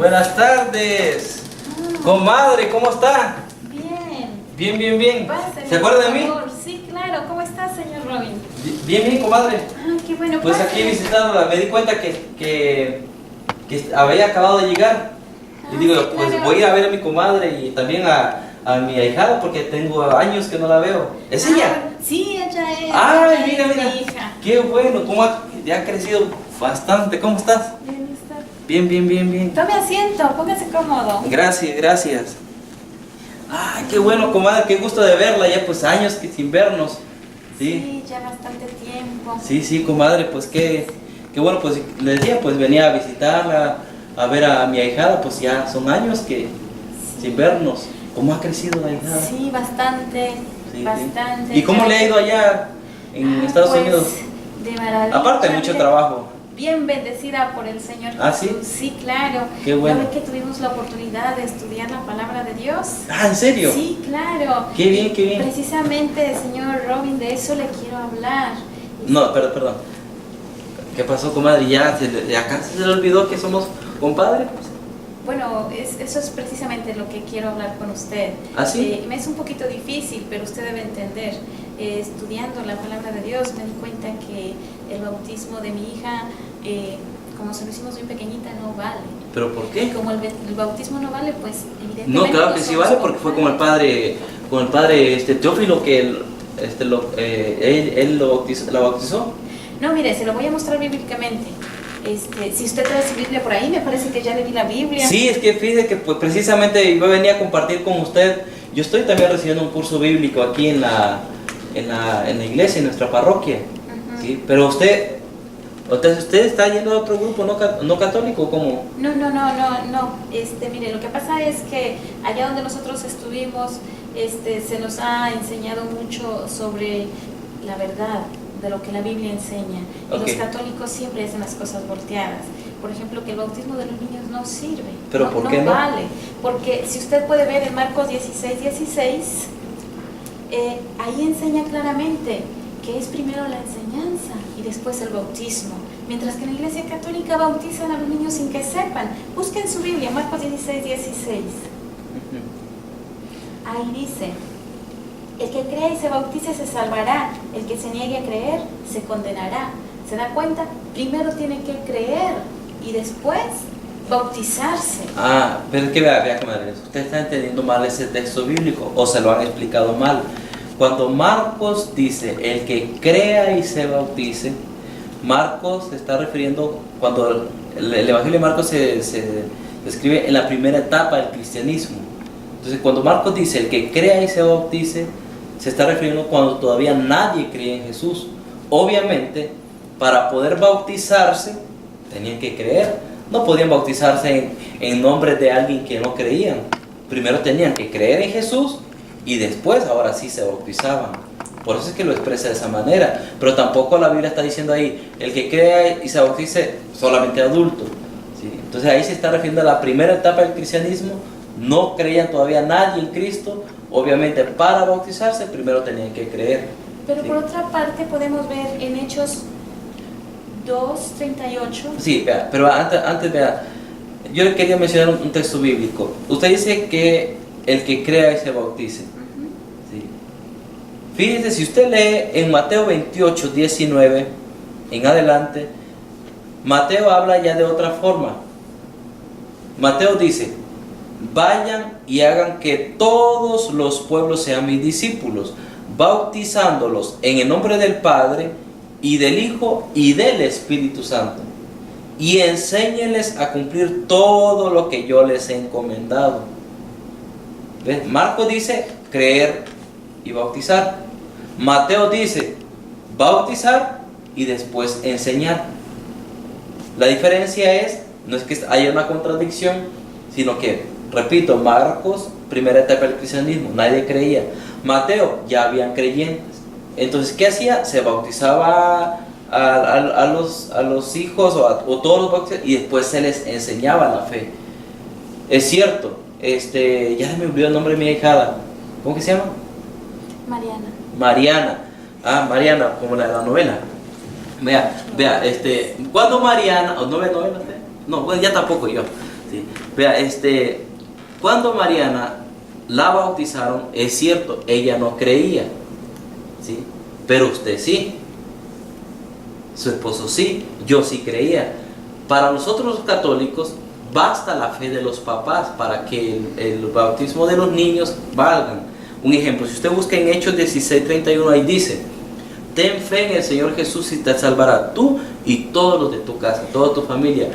Buenas tardes. Comadre, ¿cómo está? Bien. Bien. Pásale, ¿Se acuerda de por mí? favor. Sí, claro. ¿Cómo está, señor Robin? Bien, comadre. Ah, qué bueno. Pues pásale. aquí visitándola, me di cuenta que había acabado de llegar. Y digo, sí, pues claro. voy a ir a ver a mi comadre y también a mi ahijada porque tengo años que no la veo. ¿Es ella? Sí, ella es. Ay, ella mira. es mi hija. Qué bueno, ya ha crecido bastante. ¿Cómo estás? Bien, está. Bien. Tome asiento, póngase cómodo. Gracias. Ay, qué bueno, comadre, qué gusto de verla, ya pues años que sin vernos. Sí, ya bastante tiempo. Sí, comadre, pues qué bueno, pues le decía, pues venía a visitarla, a ver a mi ahijada, pues ya son años que sin vernos. ¿Cómo ha crecido la ahijada? Sí, bastante. Sí. Bastante. ¿Y cómo le ha ido allá en Estados pues, Unidos? De maravilla. Aparte de mucho trabajo. Bien bendecida por el Señor ¿Ah, Jesús. sí? Sí, claro. Qué bueno. Ya ve que tuvimos la oportunidad de estudiar la palabra de Dios. Ah, ¿en serio? Sí, claro. Qué bien. Precisamente, señor Robin, de eso le quiero hablar. No, perdón. ¿Qué pasó, comadre? ¿Ya acá se le olvidó que somos compadres? Bueno, eso es precisamente lo que quiero hablar con usted. ¿Ah, sí? Me es un poquito difícil, pero usted debe entender. Estudiando la palabra de Dios me di cuenta que el bautismo de mi hija, como se lo hicimos muy pequeñita, no vale. ¿Pero por Y qué? como el bautismo no vale, pues evidentemente... No, claro que sí somos vale, porque fue con el padre Teófilo que él la bautizó. No, mire, se lo voy a mostrar bíblicamente. Si usted trae su Biblia por ahí, me parece que ya le vi la Biblia. Sí, es que fíjese que pues, precisamente yo venía a compartir con usted. Yo estoy también recibiendo un curso bíblico aquí en la iglesia, en nuestra parroquia. Ujú. ¿Sí? Pero usted está yendo a otro grupo no católico, ¿cómo? No. Mire, lo que pasa es que allá donde nosotros estuvimos, se nos ha enseñado mucho sobre la verdad de lo que la Biblia enseña. Y Ok. los católicos siempre hacen las cosas volteadas. Por ejemplo, que el bautismo de los niños no sirve. ¿Pero por qué no? vale. Porque si usted puede ver en Marcos 16:16, ahí enseña claramente que es primero la enseñanza y después el bautismo. Mientras que en la Iglesia Católica bautizan a los niños sin que sepan. Busquen su Biblia, Marcos 16:16. Ahí dice: el que crea y se bautice se salvará, el que se niegue a creer se condenará. ¿Se da cuenta? Primero tiene que creer y después bautizarse. Ah, pero es que vea, comadre, usted está entendiendo mal ese texto bíblico o se lo han explicado mal. Cuando Marcos dice el que crea y se bautice, Marcos se está refiriendo cuando el Evangelio de Marcos se escribe en la primera etapa del cristianismo. Entonces, cuando Marcos dice el que crea y se bautice, se está refiriendo cuando todavía nadie creía en Jesús. Obviamente, para poder bautizarse, tenían que creer. No podían bautizarse en nombre de alguien que no creían. Primero tenían que creer en Jesús y después, ahora sí, se bautizaban. Por eso es que lo expresa de esa manera. Pero tampoco la Biblia está diciendo ahí, el que crea y se bautice solamente adulto. ¿Sí? Entonces ahí se está refiriendo a la primera etapa del cristianismo. No creían todavía nadie en Cristo. Obviamente para bautizarse primero tenían que creer. Pero ¿sí? por otra parte podemos ver en Hechos 2:38. Sí, vea, pero antes vea, yo le quería mencionar un texto bíblico. Usted dice que el que crea y se bautice. ¿Sí? Fíjese, si usted lee en Mateo 28:19 en adelante, Mateo habla ya de otra forma. Mateo dice: vayan y hagan que todos los pueblos sean mis discípulos, bautizándolos en el nombre del Padre y del Hijo y del Espíritu Santo, y enséñenles a cumplir todo lo que yo les he encomendado. ¿Ves? Marcos dice creer y bautizar. Mateo dice bautizar y después enseñar. La diferencia no es que haya una contradicción, sino que, repito, Marcos, primera etapa del cristianismo, nadie creía. Mateo, ya habían creyentes. Entonces, ¿qué hacía? Se bautizaba a los hijos o todos los bautizados y después se les enseñaba la fe. Es cierto, ya se me olvidó el nombre de mi ahijada. ¿Cómo que se llama? Mariana. Ah, Mariana, como la de la novela. Vea, cuando Mariana, ¿o no ve novela usted? No, bueno, ya tampoco yo. ¿sí? Vea, cuando Mariana la bautizaron, es cierto, ella no creía, ¿sí? Pero usted sí, su esposo sí, yo sí creía. Para nosotros los católicos basta la fe de los papás para que el bautismo de los niños valgan. Un ejemplo, si usted busca en Hechos 16:31, ahí dice: ten fe en el Señor Jesús y te salvará tú y todos los de tu casa, toda tu familia.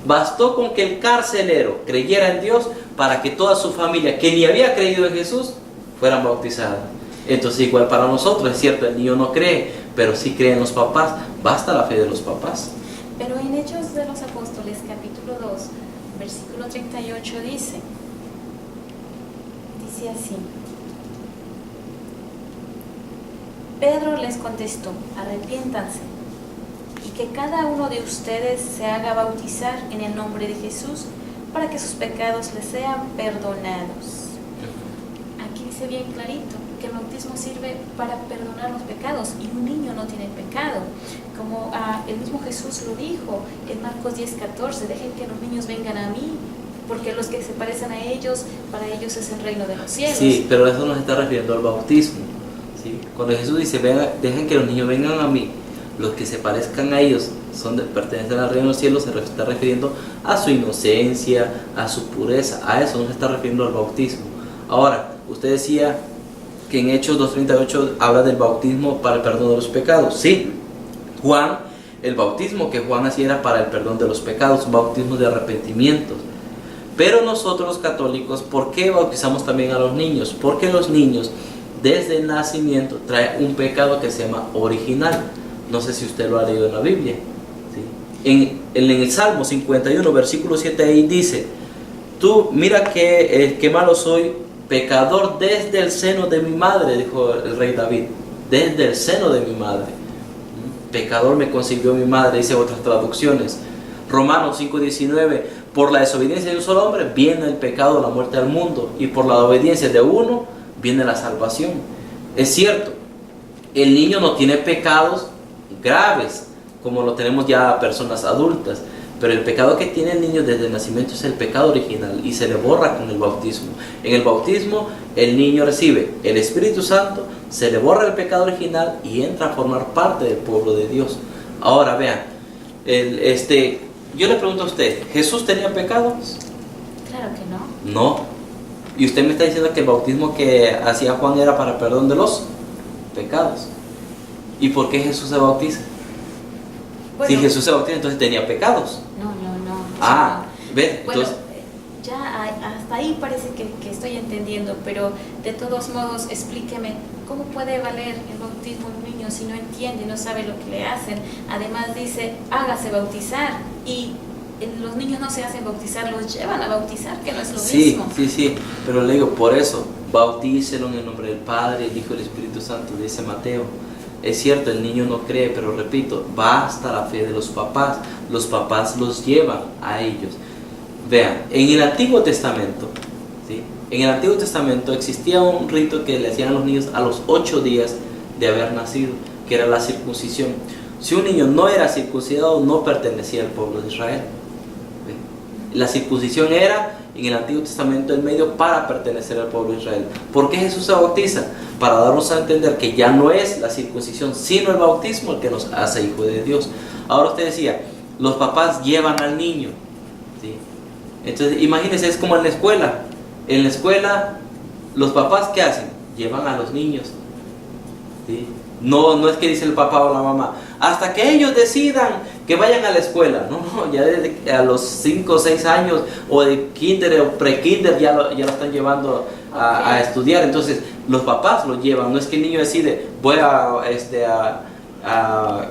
Bastó con que el carcelero creyera en Dios para que toda su familia, que ni había creído en Jesús, fueran bautizadas. Entonces igual para nosotros, es cierto, el niño no cree, pero sí creen los papás. Basta la fe de los papás. Pero en Hechos de los Apóstoles, capítulo 2, versículo 38 dice así: Pedro les contestó, arrepiéntanse, y que cada uno de ustedes se haga bautizar en el nombre de Jesús para que sus pecados les sean perdonados. Aquí dice bien clarito que el bautismo sirve para perdonar los pecados, y un niño no tiene pecado. Como el mismo Jesús lo dijo en Marcos 10:14, dejen que los niños vengan a mí, porque los que se parecen a ellos, para ellos es el reino de los cielos. Sí, pero eso nos está refiriendo al bautismo, ¿sí? Cuando Jesús dice, dejen que los niños vengan a mí, los que se parezcan a ellos pertenecen al reino de los cielos, se está refiriendo a su inocencia, a su pureza. A eso nos está refiriendo al bautismo. Ahora, usted decía que en Hechos 2:38 habla del bautismo para el perdón de los pecados. Sí, Juan, el bautismo que Juan hacía era para el perdón de los pecados, un bautismo de arrepentimiento. Pero nosotros los católicos, ¿por qué bautizamos también a los niños? Porque los niños desde el nacimiento traen un pecado que se llama original. No sé si usted lo ha leído en la Biblia, ¿sí? En el Salmo 51, versículo 7, ahí dice: tú mira que malo soy, pecador desde el seno de mi madre, dijo el rey David, desde el seno de mi madre. Pecador me concibió mi madre, dice otras traducciones. Romanos 5:19, por la desobediencia de un solo hombre viene el pecado, la muerte al mundo, y por la obediencia de uno viene la salvación. Es cierto, el niño no tiene pecados graves como lo tenemos ya personas adultas, pero el pecado que tiene el niño desde el nacimiento es el pecado original y se le borra con el bautismo. En el bautismo el niño recibe el Espíritu Santo, se le borra el pecado original y entra a formar parte del pueblo de Dios. Ahora vean, yo le pregunto a usted, ¿Jesús tenía pecados? Claro que no. No. Y usted me está diciendo que el bautismo que hacía Juan era para perdón de los pecados. ¿Y por qué Jesús se bautiza? Bueno, si Jesús se bautiza, entonces tenía pecados. No. ¿Ves? Bueno, Entonces, ya hasta ahí parece que estoy entendiendo, pero de todos modos explíqueme, ¿cómo puede valer el bautismo de un niño si no entiende, no sabe lo que le hacen? Además dice, hágase bautizar, y los niños no se hacen bautizar, los llevan a bautizar, que no es lo mismo. Sí, pero le digo, por eso, bautícelo en el nombre del Padre, el Hijo y el Espíritu Santo, dice Mateo. Es cierto, el niño no cree, pero repito, basta la fe de los papás los llevan a ellos. Vean, en el Antiguo Testamento, ¿sí? En el Antiguo Testamento existía un rito que le hacían a los niños a los 8 días de haber nacido, que era la circuncisión. Si un niño no era circuncidado, no pertenecía al pueblo de Israel. ¿Sí? La circuncisión era, en el Antiguo Testamento, el medio para pertenecer al pueblo de Israel. ¿Por qué Jesús se bautiza? Para darnos a entender que ya no es la circuncisión, sino el bautismo el que nos hace hijo de Dios. Ahora usted decía, los papás llevan al niño, ¿sí? Entonces imagínense, es como en la escuela. En la escuela, los papás, ¿qué hacen? Llevan a los niños, ¿sí? No es que dice el papá o la mamá, hasta que ellos decidan que vayan a la escuela. No, ya desde a los 5 o 6 años, o de kinder o pre-kinder, ya lo están llevando a estudiar. Entonces los papás lo llevan. No es que el niño decide, voy a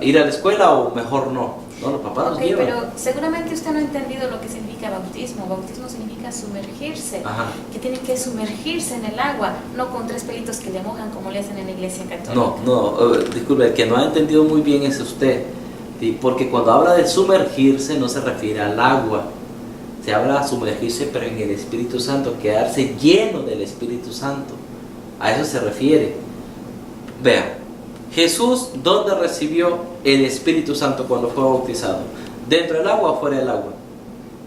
ir a la escuela o mejor no. No, los papás los llevan. Pero seguramente usted no ha entendido lo que significa bautismo. Bautismo significa sumergirse. Ajá. Que tiene que sumergirse en el agua, no con 3 pelitos que le mojan como le hacen en la iglesia católica. Disculpe, el que no ha entendido muy bien es usted, ¿sí? Porque cuando habla de sumergirse no se refiere al agua, se habla de sumergirse pero en el Espíritu Santo, quedarse lleno del Espíritu Santo, a eso se refiere. Vean, Jesús, ¿dónde recibió el Espíritu Santo cuando fue bautizado? ¿Dentro del agua o fuera del agua?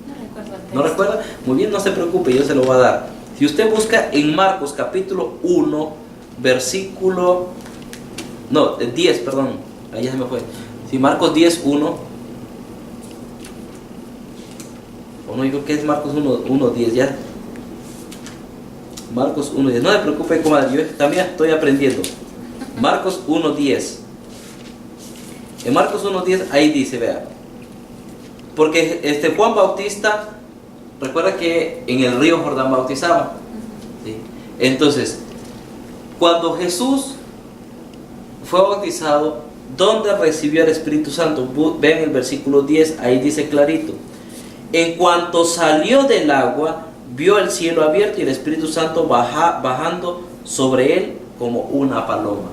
No recuerdo el ¿No recuerda? Muy bien, no se preocupe, yo se lo voy a dar. Si usted busca en Marcos capítulo 1, versículo... No, 10, perdón. Ahí ya se me fue. Si Marcos 10, 1. O no, yo creo que es Marcos 1, 10 ya. Marcos 1, 10. No se preocupe, comadre, yo también estoy aprendiendo. Marcos 1, 10. En Marcos 1, 10, ahí dice, vea. Porque Juan Bautista, recuerda que en el río Jordán bautizaba. ¿Sí? Entonces, cuando Jesús fue bautizado, ¿dónde recibió el Espíritu Santo? Ven el versículo 10, ahí dice clarito. En cuanto salió del agua, vio el cielo abierto y el Espíritu Santo bajando sobre él como una paloma.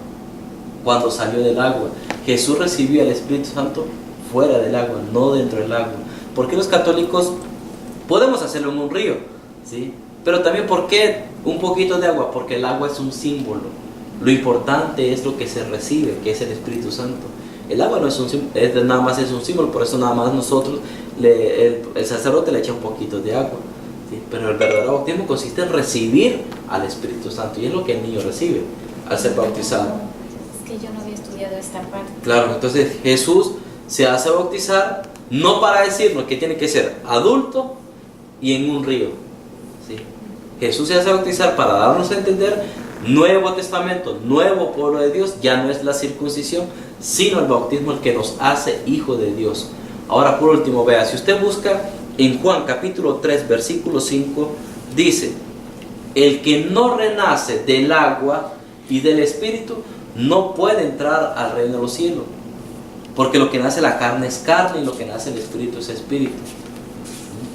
Cuando salió del agua, Jesús recibió el Espíritu Santo fuera del agua, no dentro del agua. ¿Por qué los católicos podemos hacerlo en un río? ¿Sí? Pero también, ¿por qué un poquito de agua? Porque el agua es un símbolo. Lo importante es lo que se recibe, que es el Espíritu Santo. El agua no es un símbolo, nada más es un símbolo, por eso nada más nosotros, el sacerdote le echa un poquito de agua. ¿Sí? Pero el verdadero bautismo consiste en recibir al Espíritu Santo, y es lo que el niño recibe al ser bautizado. Es que yo no había estudiado esta parte. Claro, entonces Jesús se hace bautizar no para decirnos que tiene que ser adulto y en un río. ¿Sí? Jesús se hace bautizar para darnos a entender Nuevo Testamento, nuevo pueblo de Dios, ya no es la circuncisión, sino el bautismo el que nos hace hijo de Dios. Ahora, por último, vea, si usted busca en Juan capítulo 3, versículo 5, dice: el que no renace del agua y del Espíritu no puede entrar al reino de los cielos, porque lo que nace la carne es carne y lo que nace el Espíritu es espíritu.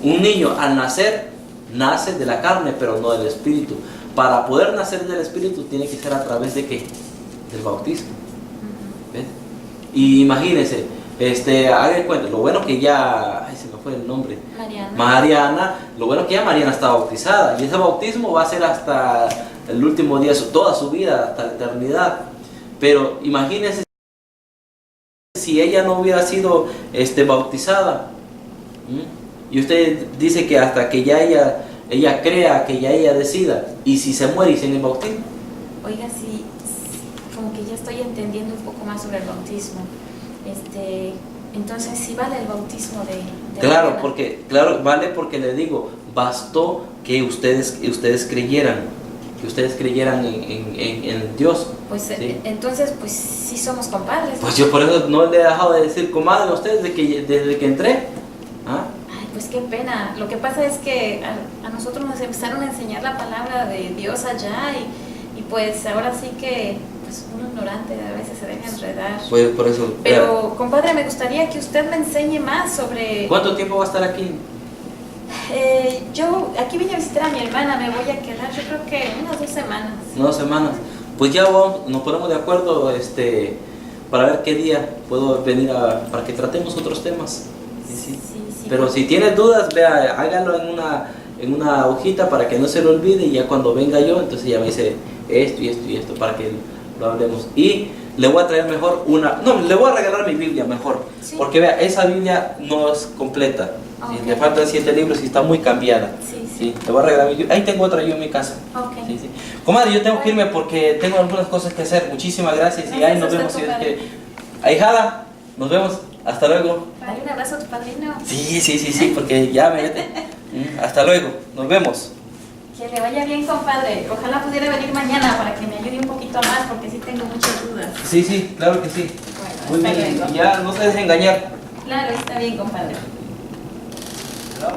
Un niño al nacer, nace de la carne, pero no del Espíritu. Para poder nacer del Espíritu tiene que ser a través de ¿qué? Del bautismo. ¿Ves? Y imagínense, hagan cuenta, lo bueno que ya, ay, se me fue el nombre, Mariana, lo bueno que ya Mariana está bautizada, y ese bautismo va a ser hasta el último día de toda su vida, hasta la eternidad. Pero imagínense si ella no hubiera sido bautizada. Y usted dice que hasta que ya ella crea, que ya ella decida, y si se muere y sin el bautismo. Oiga, sí, como que ya estoy entendiendo un poco más sobre el bautismo. Entonces sí vale el bautismo de claro, vale, porque le digo, bastó que ustedes creyeran, en Dios. Pues ¿sí? Entonces, pues sí somos compadres. Pues yo por eso no le he dejado de decir comadre a ustedes desde que entré. ¿Ah? Ay, pues qué pena. Lo que pasa es que a nosotros nos empezaron a enseñar la palabra de Dios allá y pues ahora sí que pues uno ignorante a veces se deja enredar. Pues por eso. Pero compadre, me gustaría que usted me enseñe más sobre... ¿Cuánto tiempo va a estar aquí? Yo aquí vine a visitar a mi hermana, me voy a quedar yo creo que unas 2 semanas. 2 semanas. Pues ya nos ponemos de acuerdo para ver qué día puedo venir para que tratemos otros temas. Sí. Pero si tienes dudas, vea, hágalo en una hojita para que no se lo olvide, y ya cuando venga yo, entonces ya me dice esto y esto y esto para que lo hablemos. Y le voy a traer mejor le voy a regalar mi Biblia mejor, ¿sí? Porque vea, esa Biblia no es completa. Okay. ¿Sí? Le faltan 7 libros y está muy cambiada. Sí. Le voy a regalar mi Biblia. Ahí tengo otra yo en mi casa. Okay. Sí. Comadre, yo tengo que irme porque tengo algunas cosas que hacer. Muchísimas gracias. Y ahí nos vemos. Ahijada, nos vemos. Hasta luego. Dale un abrazo a tu padrino. Sí, porque ya hasta luego, nos vemos. Que le vaya bien, compadre. Ojalá pudiera venir mañana para que me ayude un poquito más, porque sí tengo muchas dudas. Sí, claro que sí. Bueno, muy bien, ya no se deje engañar. Claro, está bien, compadre. Claro.